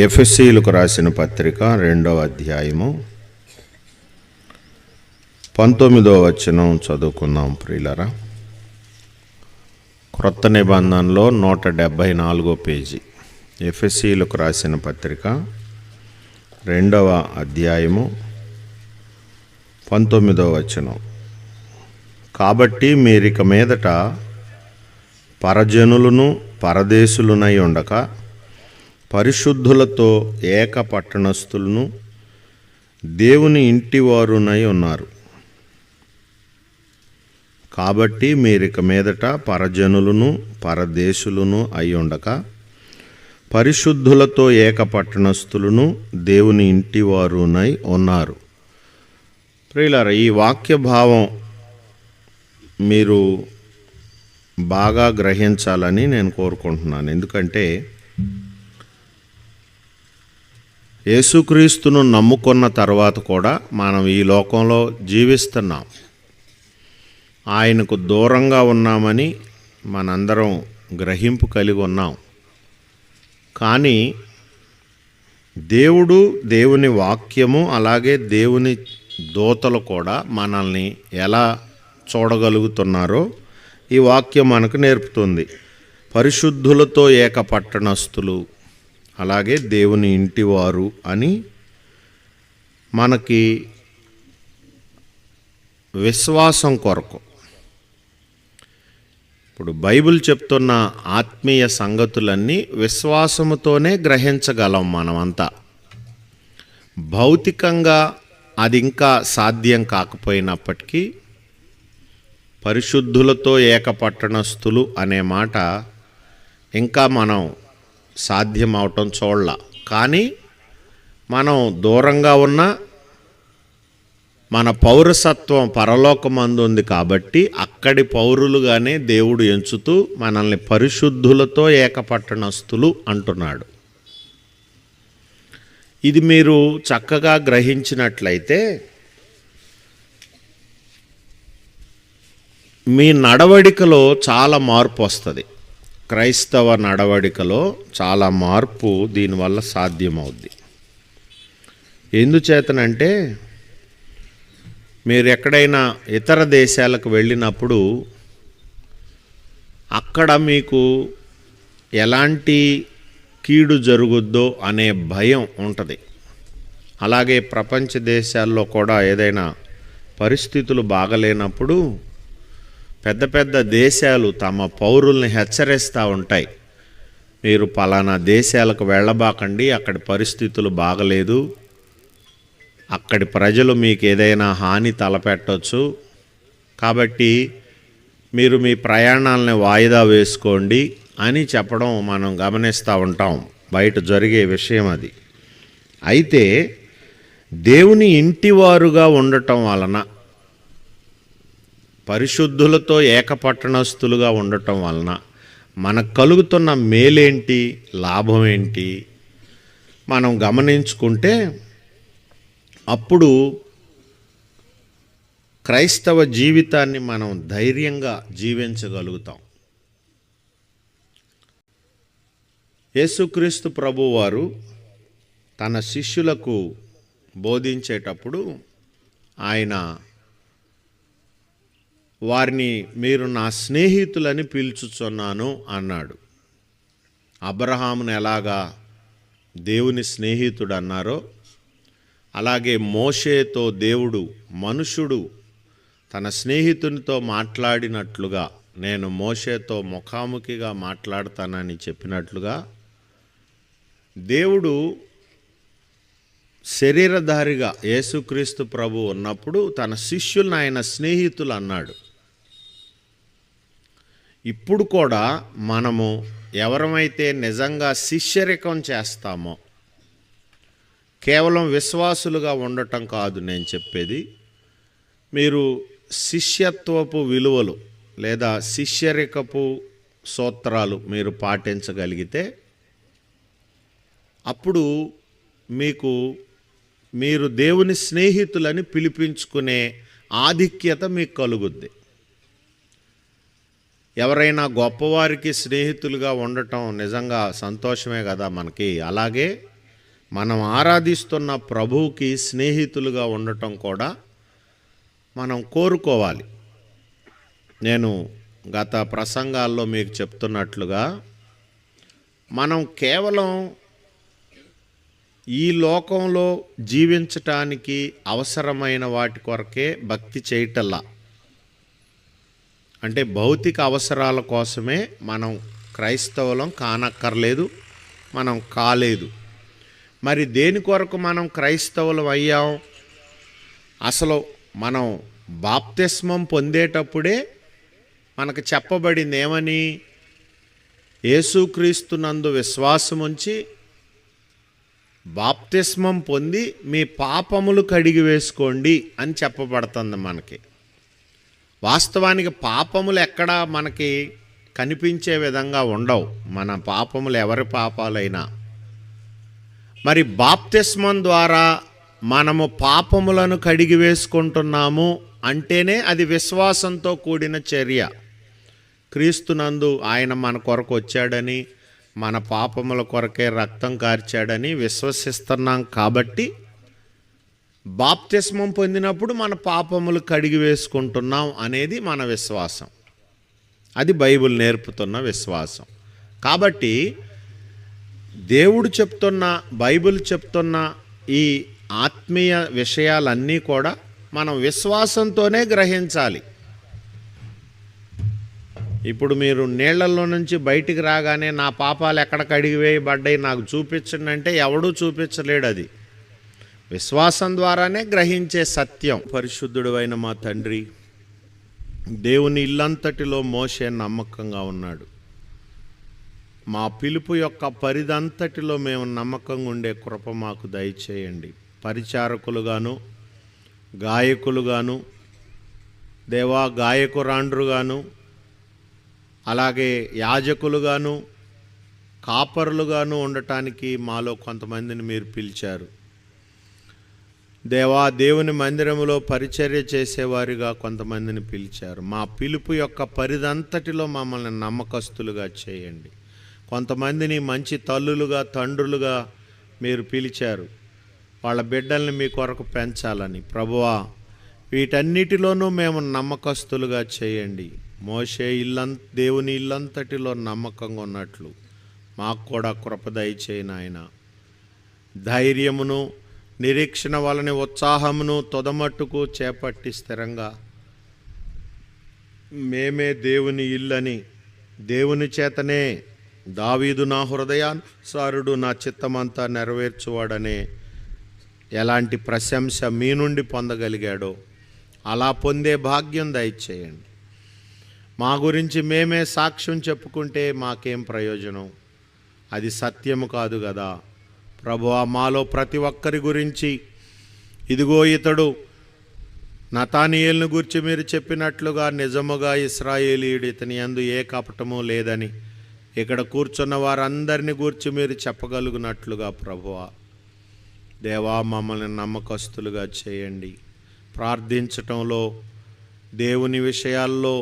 ఎఫెసీయులకు రాసిన పత్రిక 2వ అధ్యాయము 19వ వచనం చదువుకుందాం ప్రియులారా. క్రొత్త నిబంధనలో 174వ పేజీ. ఎఫెసీయులకు రాసిన పత్రిక 2వ అధ్యాయము 19వ వచనం. కాబట్టి మీరిక మీదట పరజనులను పరదేశులునై ఉండక పరిశుద్ధులతో ఏక పట్టణస్థులను దేవుని ఇంటివారునై ఉన్నారు. కాబట్టి మీరిక మీదట పరజనులను పరదేశులను అయి ఉండక పరిశుద్ధులతో ఏక పట్టణస్థులను దేవుని ఇంటివారునై ఉన్నారు. ప్రియులారా, ఈ వాక్య భావం మీరు బాగా గ్రహించాలని నేను కోరుకుంటున్నాను. ఎందుకంటే యేసుక్రీస్తును నమ్ముకున్న తర్వాత కూడా మనం ఈ లోకంలో జీవిస్తున్నాం. ఆయనకు దూరంగా ఉన్నామని మనందరం గ్రహింపు కలిగి ఉన్నాం. కానీ దేవుని వాక్యము అలాగే దేవుని దూతలు కూడా మనల్ని ఎలా చూడగలుగుతున్నారో ఈ వాక్యం మనకు నేర్పుతుంది. పరిశుద్ధులతో ఏక పట్టణస్థులు అలాగే దేవుని ఇంటివారు అని మనకి విశ్వాసం కొరకు ఇప్పుడు బైబిల్ చెప్తున్న ఆత్మీయ సంగతులన్నీ విశ్వాసముతోనే గ్రహించగలం మనమంతా. భౌతికంగా అది ఇంకా సాధ్యం కాకపోయినప్పటికీ పరిశుద్ధులతో ఏక పట్టణస్థులు అనే మాట ఇంకా మనం సాధ్యం అవటం చూడాల. కానీ మనం దూరంగా ఉన్న మన పౌరసత్వం పరలోకమందు ఉంది కాబట్టి అక్కడి పౌరులుగానే దేవుడు ఎంచుతూ మనల్ని పరిశుద్ధులతో ఏకపట్టణస్థులు అంటున్నాడు. ఇది మీరు చక్కగా గ్రహించినట్లయితే మీ నడవడికలో చాలా మార్పు వస్తుంది. క్రైస్తవ నడవడికలో చాలా మార్పు దీనివల్ల సాధ్యమవుద్ది. ఎందుచేతనంటే మీరు ఎక్కడైనా ఇతర దేశాలకు వెళ్ళినప్పుడు అక్కడ మీకు ఎలాంటి కీడు జరుగుద్దో అనే భయం ఉంటుంది. అలాగే ప్రపంచ దేశాల్లో కూడా ఏదైనా పరిస్థితులు బాగలేనప్పుడు పెద్ద పెద్ద దేశాలు తమ పౌరుల్ని హెచ్చరిస్తూ ఉంటాయి. మీరు పలానా దేశాలకు వెళ్ళబాకండి, అక్కడి పరిస్థితులు బాగలేదు, అక్కడి ప్రజలు మీకు ఏదైనా హాని తలపెట్టవచ్చు, కాబట్టి మీరు మీ ప్రయాణాలని వాయిదా వేసుకోండి అని చెప్పడం మనం గమనిస్తూ ఉంటాం. బయట జరిగే విషయం అది. అయితే దేవుని ఇంటివారుగా ఉండటం వలన, పరిశుద్ధులతో ఏకపట్టణస్థులుగా ఉండటం వలన మనకు కలుగుతున్న మేలేంటి, లాభం ఏంటి మనం గమనించుకుంటే అప్పుడు క్రైస్తవ జీవితాన్ని మనం ధైర్యంగా జీవించగలుగుతాం. యేసుక్రీస్తు ప్రభువారు తన శిష్యులకు బోధించేటప్పుడు ఆయన వారిని మీరు నా స్నేహితులని పిలుచుచున్నాను అన్నాడు. అబ్రహామును ఎలాగా దేవుని స్నేహితుడు అన్నారో అలాగే మోషేతో దేవుడు మనుషుడు తన స్నేహితునితో మాట్లాడినట్లుగా, నేను మోషేతో ముఖాముఖిగా మాట్లాడతానని చెప్పినట్లుగా దేవుడు శరీరధారిగా యేసుక్రీస్తు ప్రభు ఉన్నప్పుడు తన శిష్యులను ఆయన స్నేహితులు అన్నాడు. ఇప్పుడు కూడా మనము ఎవరమైతే నిజంగా శిష్యరికం చేస్తామో, కేవలం విశ్వాసులుగా ఉండటం కాదు నేను చెప్పేది, మీరు శిష్యత్వపు విలువలు లేదా శిష్యరికపు సూత్రాలు మీరు పాటించగలిగితే అప్పుడు మీరు దేవుని స్నేహితులని పిలిపించుకునే ఆధిక్యత మీకు కలుగుద్ది. ఎవరైనా గొప్పవారికి స్నేహితులుగా ఉండటం నిజంగా సంతోషమే కదా మనకి. అలాగే మనం ఆరాధిస్తున్న ప్రభువుకి స్నేహితులుగా ఉండటం కూడా మనం కోరుకోవాలి. నేను గత ప్రసంగాల్లో మీకు చెప్తున్నట్లుగా మనం కేవలం ఈ లోకంలో జీవించటానికి అవసరమైన వాటి కొరకే భక్తి చేయటల్లా, అంటే భౌతిక అవసరాల కోసమే మనం క్రైస్తవులం కానక్కర్లేదు, మనం కాలేదు. మరి దేని కొరకు మనం క్రైస్తవులం అయ్యాం? అసలు మనం బాప్తిస్మం పొందేటప్పుడే మనకు చెప్పబడింది ఏమని? యేసుక్రీస్తునందు విశ్వాసముంచి బాప్తిస్మం పొంది మీ పాపములు కడిగి వేసుకోండి అని చెప్పబడుతుంది మనకి. వాస్తవానికి పాపములు ఎక్కడా మనకి కనిపించే విధంగా ఉండవు, మన పాపములు ఎవరి పాపాలైనా. మరి బాప్తిస్మం ద్వారా మనము పాపములను కడిగి వేసుకుంటున్నాము అంటేనే అది విశ్వాసంతో కూడిన చర్య. క్రీస్తునందు ఆయన మన కొరకు వచ్చాడని, మన పాపముల కొరకే రక్తం కార్చాడని విశ్వసిస్తున్నాం కాబట్టి బాప్తిస్మం పొందినప్పుడు మన పాపములు కడిగి వేసుకుంటున్నాం అనేది మన విశ్వాసం. అది బైబిల్ నేర్పుతున్న విశ్వాసం. కాబట్టి దేవుడు చెప్తున్న, బైబిల్ చెప్తున్న ఈ ఆత్మీయ విషయాలన్నీ కూడా మనం విశ్వాసంతోనే గ్రహించాలి. ఇప్పుడు మీరు నీళ్లలో నుంచి బయటికి రాగానే నా పాపాలు ఎక్కడ కడిగివేయబడ్డాయి నాకు చూపించండి అంటే ఎవడూ చూపించలేడు. అది విశ్వాసం ద్వారానే గ్రహించే సత్యం. పరిశుద్ధుడు అయిన మా తండ్రి, దేవుని ఇల్లంతటిలో మోషే నమ్మకంగా ఉన్నాడు. మా పిలుపు యొక్క పరిదంతటిలో మేము నమ్మకంగా ఉండే కృప మాకు దయచేయండి. పరిచారకులుగాను, గాయకులుగాను, దేవా గాయకురాండ్రుగాను, అలాగే యాజకులుగాను, కాపరులుగాను ఉండటానికి మాలో కొంతమందిని మీరు పిలిచారు. దేవా, దేవుని మందిరములో పరిచర్య చేసేవారిగా కొంతమందిని పిలిచారు. మా పిలుపు యొక్క పరిదంతటిలో మమ్మల్ని నమ్మకస్తులుగా చేయండి. కొంతమందిని మంచి తల్లులుగా, తండ్రులుగా మీరు పిలిచారు, వాళ్ళ బిడ్డల్ని మీ కొరకు పెంచాలని. ప్రభువా, వీటన్నిటిలోనూ మేము నమ్మకస్తులుగా చేయండి. మోషే దేవుని ఇల్లంతటిలో నమ్మకంగా ఉన్నట్లు మాకు కూడా కృప దయచేయి నాయన. ధైర్యమును, నిరీక్షణ వలని ఉత్సాహమును తొదమట్టుకు చేపట్టి స్థిరంగా మేమే దేవుని ఇల్లని, దేవుని చేతనే దావీదు నా హృదయానుసారుడు, నా చిత్తమంతా నెరవేర్చువాడనే ఎలాంటి ప్రశంస మీ నుండి పొందగలిగాడో అలా పొందే భాగ్యం దయచేయండి. మా గురించి మేమే సాక్ష్యం చెప్పుకుంటే మాకేం ప్రయోజనం? అది సత్యము కాదు కదా ప్రభువా. మాలో ప్రతి ఒక్కరి గురించి, ఇదిగో ఇతడు నతానియేలును గురించి మీరు చెప్పినట్లుగా నిజముగా ఇశ్రాయేలీయుడు, ఇతని యందు ఏ కపటము లేదని ఇక్కడ కూర్చున్న వారందరిని గూర్చి మీరు చెప్పగలుగునట్లుగా ప్రభువా దేవా, మమ్మల్ని నమ్మకస్తులుగా చేయండి. ప్రార్థించటంలో, దేవుని విషయాల్లో,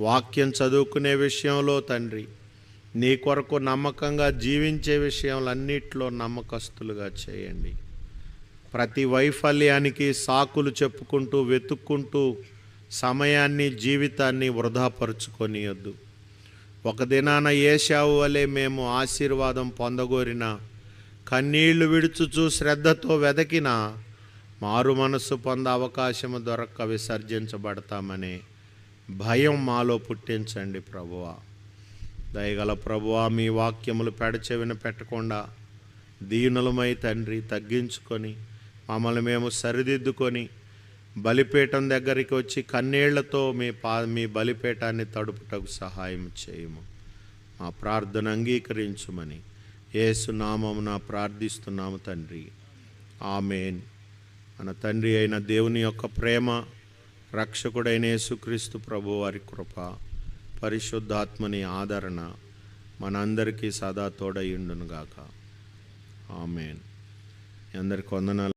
వాక్యం చదువుకునే విషయంలో తండ్రి, నీ కొరకు నమ్మకంగా జీవించే విషయంలన్నిటిలో నమ్మకస్తులుగా చేయండి. ప్రతి వైఫల్యానికి సాకులు చెప్పుకుంటూ, వెతుక్కుంటూ సమయాన్ని, జీవితాన్ని వృధాపరుచుకొనియొద్దు. ఒక దినాన ఏశావు వలె మేము ఆశీర్వాదం పొందగోరిన, కన్నీళ్లు విడుచుచూ శ్రద్ధతో వెదకిన, మారు మనస్సు పొంద అవకాశము దొరక్క విసర్జించబడతామనే భయం మాలో పుట్టించండి ప్రభువా. దయగల ప్రభువా, మీ వాక్యములు పెడచెవిన పెట్టకుండా దీనులమై తండ్రి తగ్గించుకొని మమ్మల్ని మేము సరిదిద్దుకొని బలిపీఠం దగ్గరికి వచ్చి కన్నీళ్లతో మీ బలిపీఠాన్ని తడుపుటకు సహాయం చేయము. మా ప్రార్థన అంగీకరించుమని యేసు నామమున ప్రార్థిస్తున్నాము తండ్రి, ఆమేన్. మన తండ్రి అయిన దేవుని యొక్క ప్రేమ, రక్షకుడైన యేసుక్రీస్తు ప్రభు వారి కృప, పరిశుద్ధాత్మని ఆదరణ మనందరికీ సదా తోడయుండునుగాక. ఆమేన్. అందరికి వందనాలు.